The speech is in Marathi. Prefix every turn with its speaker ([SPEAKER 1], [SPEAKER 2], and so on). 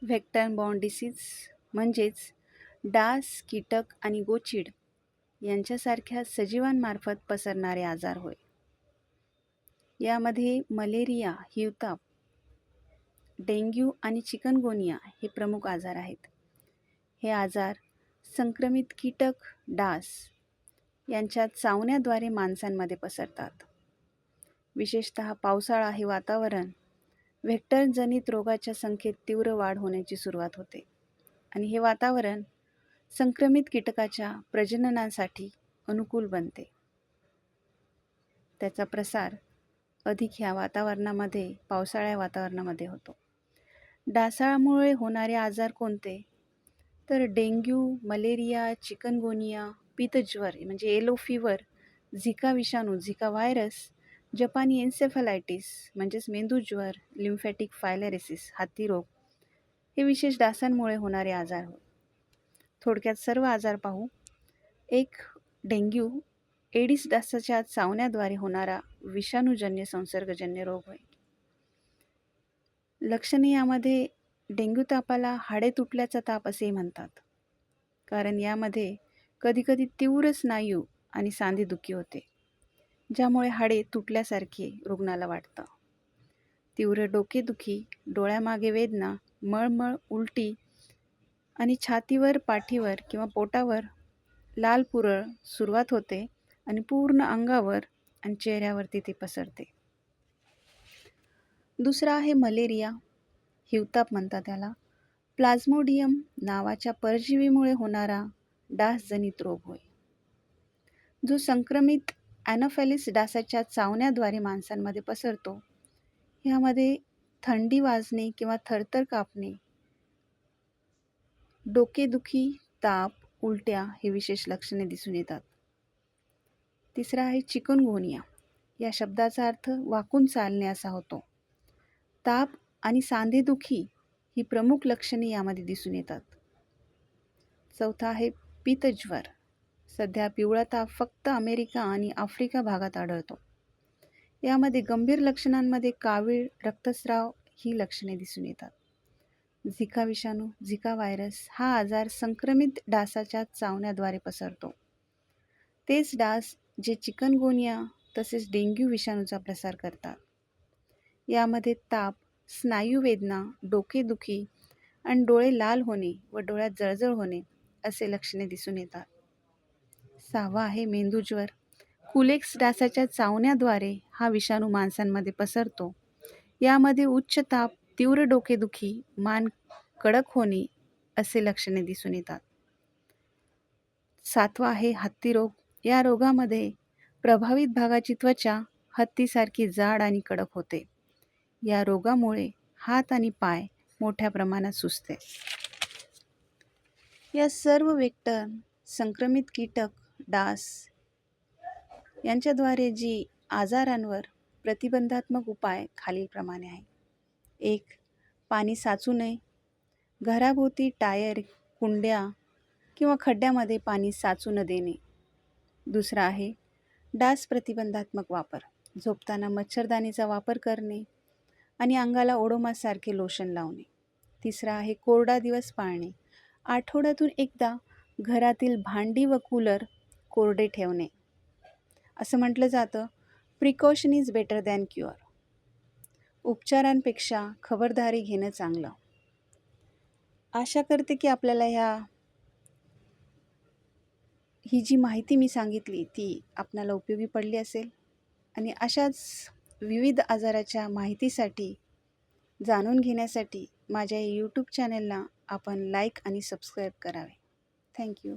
[SPEAKER 1] व्हेक्टर बॉर्न डिसीज म्हणजेच डास, कीटक आणि गोचीड यांच्यासारख्या सजीवांमार्फत पसरणारे आजार होय. यामध्ये मलेरिया, हिवताप, डेंग्यू आणि चिकनगुनिया हे प्रमुख आजार आहेत. हे आजार संक्रमित कीटक, डास यांच्या चावण्याद्वारे माणसांमध्ये पसरतात. विशेषतः पावसाळा हे वातावरण व्हेक्टरजनित रोगाच्या संख्येत तीव्र वाढ होण्याची सुरुवात होते आणि हे वातावरण संक्रमित कीटकाच्या प्रजननासाठी अनुकूल बनते. त्याचा प्रसार अधिक ह्या वातावरणामध्ये, पावसाळ्या वातावरणामध्ये होतो. डासामुळे होणारे आजार कोणते? तर डेंग्यू, मलेरिया, चिकनगुनिया, पीतज्वर म्हणजे येलो फीवर, झिका विषाणू, झिका व्हायरस, जपानी एन्सेफलायटिस म्हणजेच मेंदूज्वर, लिम्फॅटिक फायलेरिसिस, हत्ती रोग हे विशेष डासांमुळे होणारे आजार होत. थोडक्यात सर्व आजार पाहू. एक, डेंग्यू एडिस डासाच्या चावण्याद्वारे होणारा विषाणूजन्य संसर्गजन्य रोग होय. लक्षणे यामध्ये डेंग्यू तापाला हाडे तुटल्याचा ताप असेही म्हणतात, कारण यामध्ये कधीकधी तीव्र स्नायू आणि सांधेदुखी होते, ज्यामुळे हाडे तुटल्यासारखे रुग्णाला वाटतं. तीव्र डोकेदुखी, डोळ्यामागे वेदना, मळमळ, उलटी आणि छातीवर, पाठीवर किंवा पोटावर लाल पुरळ सुरुवात होते आणि पूर्ण अंगावर आणि चेहऱ्यावरती ते पसरते. दुसरा आहे मलेरिया, हिवताप म्हणतात त्याला. प्लाझ्मोडियम नावाच्या परजीवीमुळे होणारा डासजनित रोग होय, जो संक्रमित ॲनोफॅलिस डासाच्या चावण्याद्वारे माणसांमध्ये पसरतो. ह्यामध्ये थंडी वाजणे किंवा थरथर कापणे, डोकेदुखी, ताप, उलट्या हे विशेष लक्षणे दिसून येतात. तिसरा आहे चिकनगुनिया. या शब्दाचा अर्थ वाकून चालणे असा होतो. ताप आणि सांधेदुखी ही प्रमुख लक्षणे यामध्ये दिसून येतात. चौथा आहे पीतज्वर. सध्या पिवळा ताप फक्त अमेरिका आणि आफ्रिका भागात आढळतो. यामध्ये गंभीर लक्षणांमध्ये कावीळ, रक्तस्राव ही लक्षणे दिसून येतात. झिका विषाणू, झिका व्हायरस हा आजार संक्रमित डासाच्या चावण्याद्वारे पसरतो. तेच डास जे चिकनगुनिया तसेच डेंग्यू विषाणूचा प्रसार करतात. यामध्ये ताप, स्नायू वेदना, डोकेदुखी आणि डोळे लाल होणे व डोळ्यात जळजळ होणे असे लक्षणे दिसून येतात. सहावा आहे मेंदूज्वर. कुलेक्स डासाच्या चावण्याद्वारे हा विषाणू माणसांमध्ये पसरतो. यामध्ये उच्च ताप, तीव्र डोकेदुखी, मान कडक होणे असे लक्षणे दिसून येतात. सातवा आहे हत्ती रोग. या रोगामध्ये प्रभावित भागाची त्वचा हत्तीसारखी जाड आणि कडक होते. या रोगामुळे हात आणि पाय मोठ्या प्रमाणात सुजते. या सर्व व्हेक्टर संक्रमित कीटक, डास यांच्याद्वारे जी आजारांवर प्रतिबंधात्मक उपाय खालीलप्रमाणे आहे. 1. पाणी साचू नये. घराभोवती टायर, कुंड्या किंवा खड्ड्यामध्ये पाणी साचू न देणे. दुसरा आहे डास प्रतिबंधात्मक वापर. झोपताना मच्छरदाणीचा वापर करणे आणि अंगाला ओडोमाससारखे लोशन लावणे. तिसरा आहे कोरडा दिवस पाळणे. आठवड्यातून एकदा घरातील भांडी व कूलर कोरडे ठेवणे. असं म्हटलं जातं, precaution is better than cure. उपचारांपेक्षा खबरदारी घेणं चांगलं. आशा करते की आपल्याला ही जी माहिती मी सांगितली ती आपणाला उपयोगी पडली असेल आणि अशाच विविध आजाराच्या माहितीसाठी, जाणून घेण्यासाठी माझ्या यूट्यूब चॅनलला आपण लाईक आणि सबस्क्राईब करावे. थँक्यू.